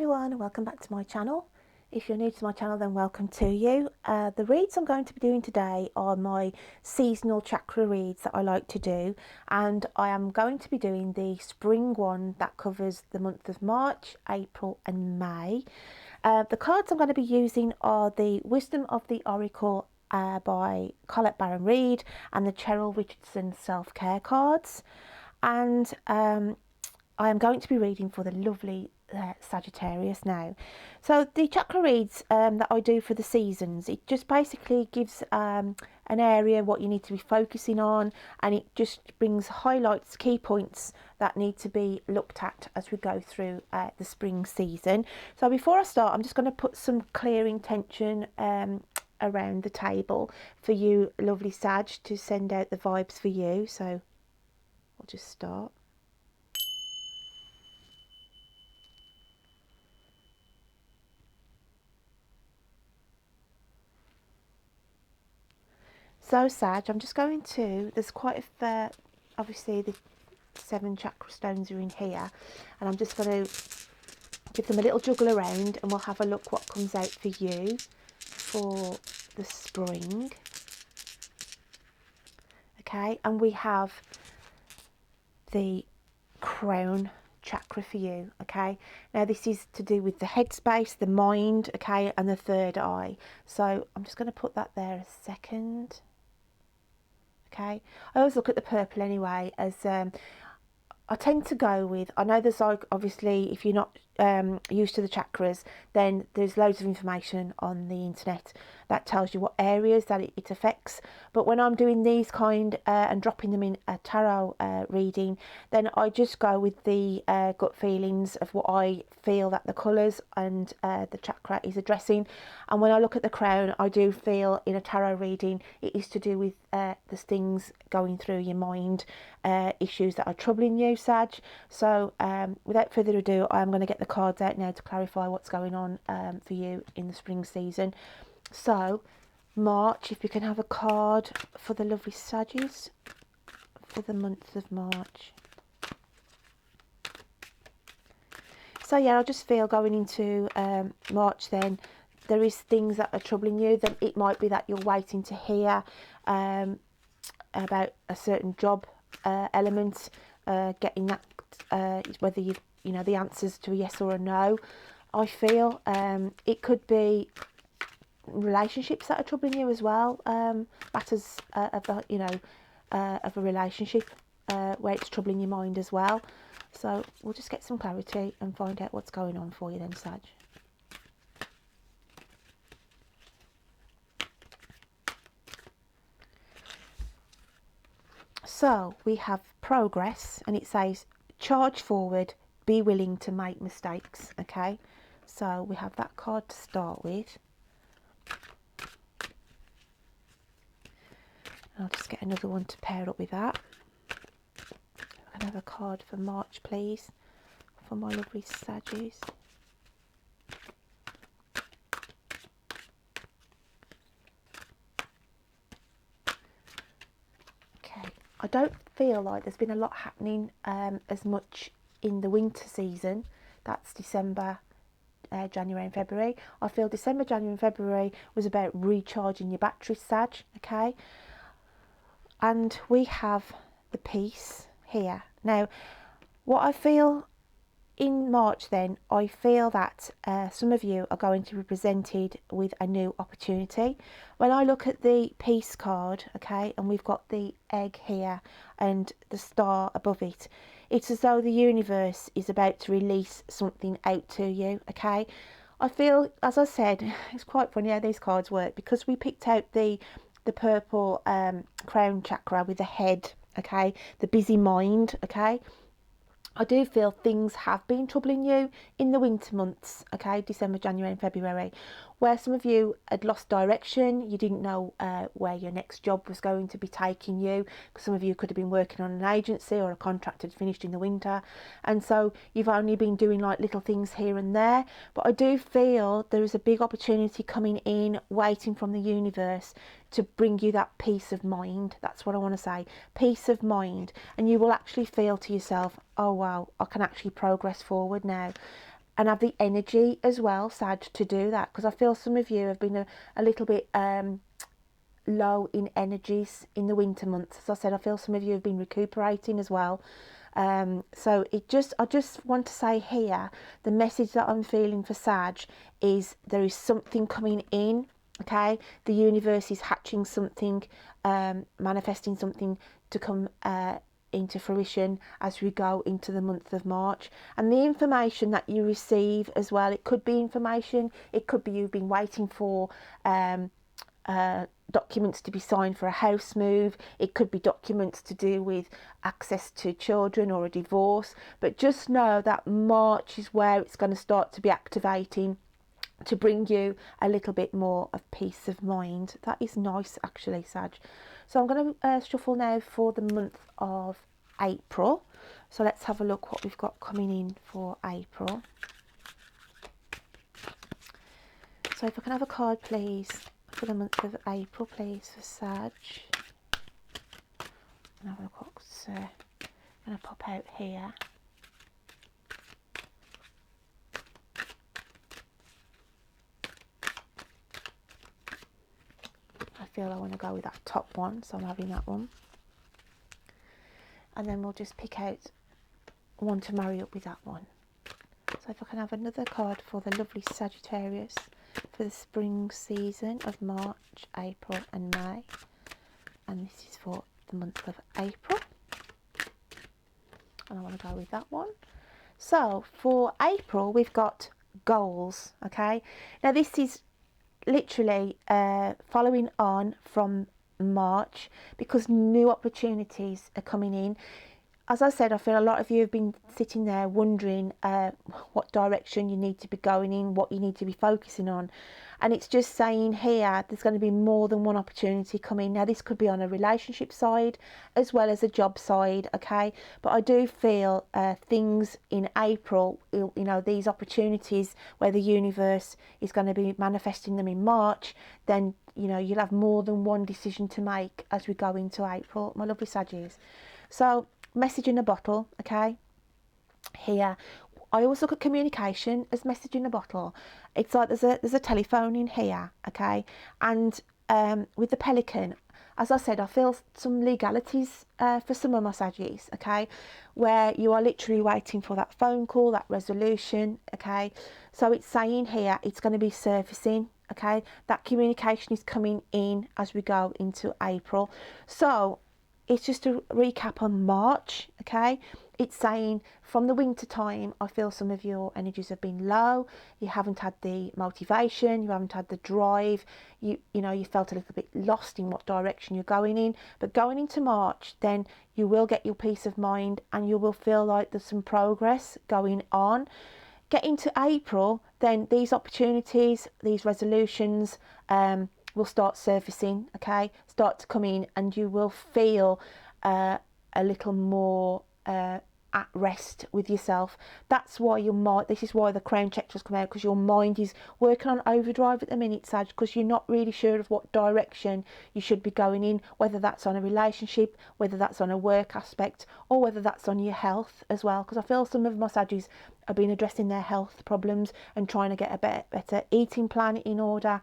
everyone, welcome back to my channel. If you're new to my channel, then welcome to you. The reads I'm going to be doing today are my seasonal chakra reads that I like to do, and I am going to be doing the spring one that covers the month of March, April and May. The cards I'm going to be using are the Wisdom of the Oracle by Colette Baron Reid and the Cheryl Richardson Self-Care cards, and I am going to be reading for the lovely Sagittarius now. So the chakra reads that I do for the seasons, it just basically gives an area what you need to be focusing on, and it just brings highlights, key points that need to be looked at as we go through the spring season. So before I start, I'm just going to put some clear intention around the table for you lovely Sag to send out the vibes for you. So I'll just start. So Sag, I'm just going to, there's quite a fair, obviously the 7 chakra stones are in here, and I'm just going to give them a little juggle around and we'll have a look what comes out for you for the spring. Okay, and we have the crown chakra for you. Okay, now this is to do with the headspace, the mind, okay, and the third eye. So I'm just going to put that there a second. Okay, I always look at the purple anyway, as I tend to go with, I know there's like, obviously if you're not used to the chakras, then there's loads of information on the internet that tells you what areas that it affects, but when I'm doing these kind and dropping them in a tarot reading, then I just go with the gut feelings of what I feel that the colours and the chakra is addressing. And when I look at the crown, I do feel in a tarot reading it is to do with the things going through your mind, issues that are troubling you, Sag. So without further ado, I'm going to get the cards out now to clarify what's going on for you in the spring season. So March, if you can have a card for the lovely Saggies for the month of March. So yeah, I just feel going into March, then there is things that are troubling you. Then it might be that you're waiting to hear about a certain job element, getting that whether you know the answers to a yes or a no. I feel it could be relationships that are troubling you as well, matters of a, you know, of a relationship where it's troubling your mind as well. So we'll just get some clarity and find out what's going on for you then, Sag. So we have progress, and it says charge forward, be willing to make mistakes. Okay, so we have that card to start with. I'll just get another one to pair up with that. I can have a card for March, please, for my lovely Saggies. Okay, I don't feel like there's been a lot happening as much in the winter season. That's December, January and February. I feel December, January and February was about recharging your batteries, Sag. Okay, and we have the peace here. Now what I feel in March, then I feel that some of you are going to be presented with a new opportunity. When I look at the peace card, okay, and we've got the egg here and the star above it, it's as though the universe is about to release something out to you. Okay, I feel, as I said, it's quite funny how these cards work, because we picked out the purple crown chakra with the head, okay, the busy mind. Okay, I do feel things have been troubling you in the winter months, okay, December, January and February, where some of you had lost direction. You didn't know where your next job was going to be taking you, because some of you could have been working on an agency or a contract had finished in the winter, and so you've only been doing like little things here and there. But I do feel there is a big opportunity coming in, waiting from the universe to bring you that peace of mind. That's what I want to say, peace of mind. And you will actually feel to yourself, oh wow, I can actually progress forward now. and have the energy as well, Sag, to do that, because I feel some of you have been a little bit low in energies in the winter months. As I said, I feel some of you have been recuperating as well. So I just want to say here, the message that I'm feeling for Sag is there is something coming in. Okay, the universe is hatching something, manifesting something to come into fruition as we go into the month of March. And the information that you receive as well, it could be information, it could be you've been waiting for documents to be signed for a house move, it could be documents to do with access to children or a divorce. But just know that March is where it's going to start to be activating to bring you a little bit more of peace of mind. That is nice, actually, Sag. So I'm going to shuffle now for the month of April. So let's have a look what we've got coming in for April. So if I can have a card, please, for the month of April, please, for Sag. And have a look what's going to pop out here. I feel I want to go with that top one, so I'm having that one. And then we'll just pick out one to marry up with that one. So if I can have another card for the lovely Sagittarius for the spring season of March, April and May. And this is for the month of April. And I want to go with that one. So for April, we've got goals, okay? Now this is literally following on from March, because new opportunities are coming in. As I said, I feel a lot of you have been sitting there wondering what direction you need to be going in, what you need to be focusing on. And it's just saying here, there's going to be more than one opportunity coming. Now, this could be on a relationship side as well as a job side, okay? But I do feel things in April, you know, these opportunities where the universe is going to be manifesting them in March, then, you know, you'll have more than one decision to make as we go into April, my lovely Saggies. So, message in a bottle, okay? Here, I always look at communication as message in a bottle. It's like there's a telephone in here, okay? And with the pelican, as I said, I feel some legalities for some of my Saggies, okay? Where you are literally waiting for that phone call, that resolution, okay? So it's saying here, it's going to be surfacing, okay? That communication is coming in as we go into April. So it's just a recap on March, okay? It's saying from the winter time, I feel some of your energies have been low. You haven't had the motivation, you haven't had the drive. You know, you felt a little bit lost in what direction you're going in. But going into March, then you will get your peace of mind and you will feel like there's some progress going on. Get into April, then these opportunities, these resolutions, will start surfacing, okay, start to come in, and you will feel a little more at rest with yourself. That's why your mind, this is why the crown chakras come out, because your mind is working on overdrive at the minute, Sag, because you're not really sure of what direction you should be going in, whether that's on a relationship, whether that's on a work aspect, or whether that's on your health as well, because I feel some of my Saggies have been addressing their health problems and trying to get a better eating plan in order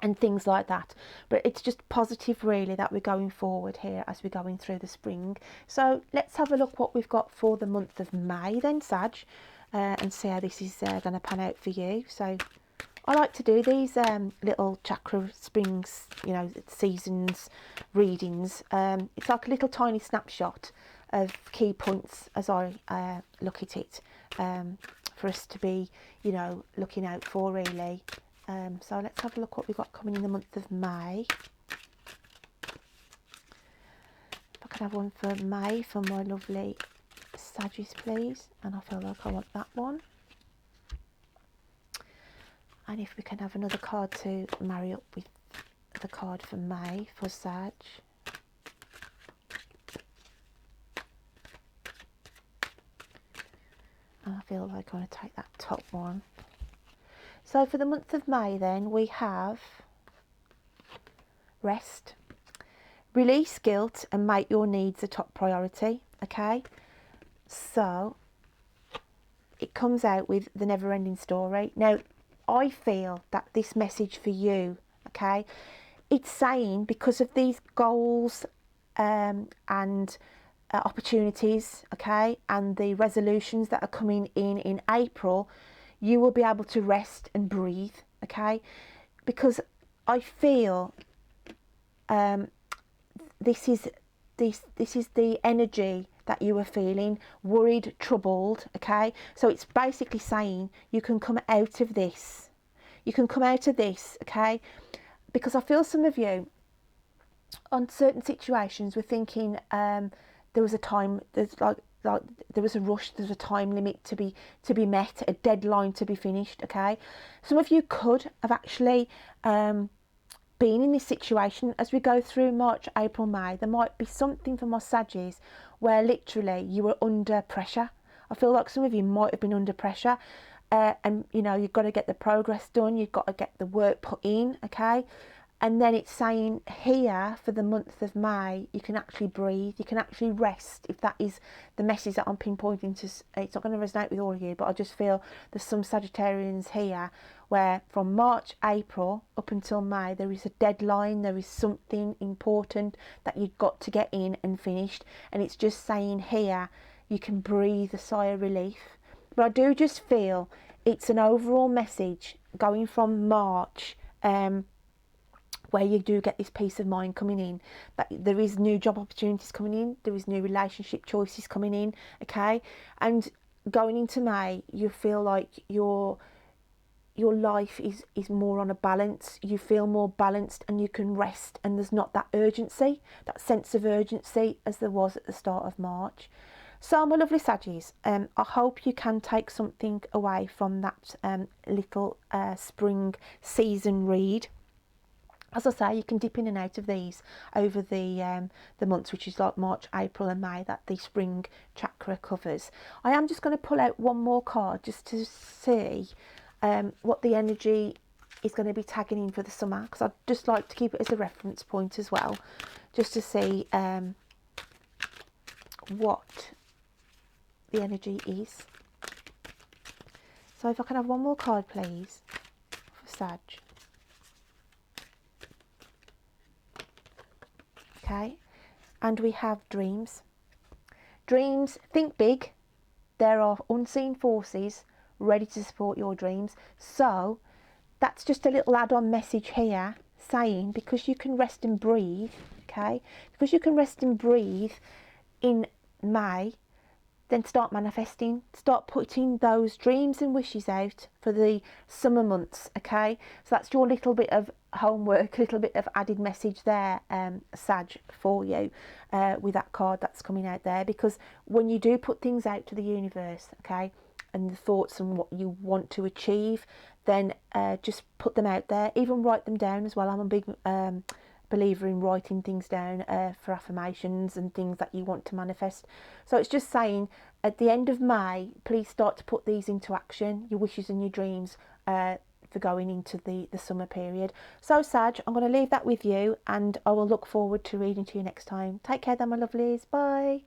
and things like that. But it's just positive really that we're going forward here as we're going through the spring. So let's have a look what we've got for the month of May then, Sag, and see how this is going to pan out for you. So I like to do these little chakra springs, you know, seasons readings. It's like a little tiny snapshot of key points as I look at it, for us to be, you know, looking out for really. So let's have a look what we've got coming in the month of May. If I can have one for May for my lovely Saggies, please. And I feel like I want that one. And if we can have another card to marry up with the card for May for Sag. And I feel like I want to take that top one. So for the month of May then, we have rest, release guilt and make your needs a top priority, okay? So it comes out with the never-ending story. Now, I feel that this message for you, okay, it's saying because of these goals and opportunities, okay, and the resolutions that are coming in April, you will be able to rest and breathe, okay, because I feel this is the energy that you are feeling, worried, troubled, okay. So it's basically saying you can come out of this, okay, because I feel some of you on certain situations were thinking there was a time, there's like there was a rush, there's a time limit to be met, a deadline to be finished, okay. Some of you could have actually been in this situation as we go through March, April, May. There might be something for my Saggies where literally you were under pressure. I feel like some of you might have been under pressure, and you know, you've got to get the progress done, you've got to get the work put in, okay. And then it's saying here for the month of May, you can actually breathe, you can actually rest, if that is the message that I'm pinpointing to. It's not going to resonate with all of you, but I just feel there's some Sagittarians here where from March, April up until May, there is a deadline, there is something important that you've got to get in and finished. And it's just saying here, you can breathe a sigh of relief. But I do just feel it's an overall message going from March, where you do get this peace of mind coming in, that there is new job opportunities coming in, there is new relationship choices coming in, okay. And going into May, you feel like your life is more on a balance, you feel more balanced and you can rest, and there's not that urgency, that sense of urgency as there was at the start of March. So my lovely Saggies, I hope you can take something away from that little spring season read. As I say, you can dip in and out of these over the months, which is like March, April and May, that the spring chakra covers. I am just going to pull out one more card just to see what the energy is going to be tagging in for the summer, because I'd just like to keep it as a reference point as well, just to see what the energy is. So if I can have one more card, please, for Sag. Okay, and we have dreams. Dreams, think big. There are unseen forces ready to support your dreams. So that's just a little add-on message here saying, because you can rest and breathe, okay, because you can rest and breathe in May, then start manifesting, start putting those dreams and wishes out for the summer months, okay. So that's your little bit of homework, a little bit of added message there, Sag, for you with that card that's coming out there. Because when you do put things out to the universe, okay, and the thoughts and what you want to achieve, then just put them out there, even write them down as well. I'm a big believer in writing things down for affirmations and things that you want to manifest. So it's just saying at the end of May, please start to put these into action, your wishes and your dreams, for going into the summer period. So Sag, I'm going to leave that with you, and I will look forward to reading to you next time. Take care then, my lovelies. Bye.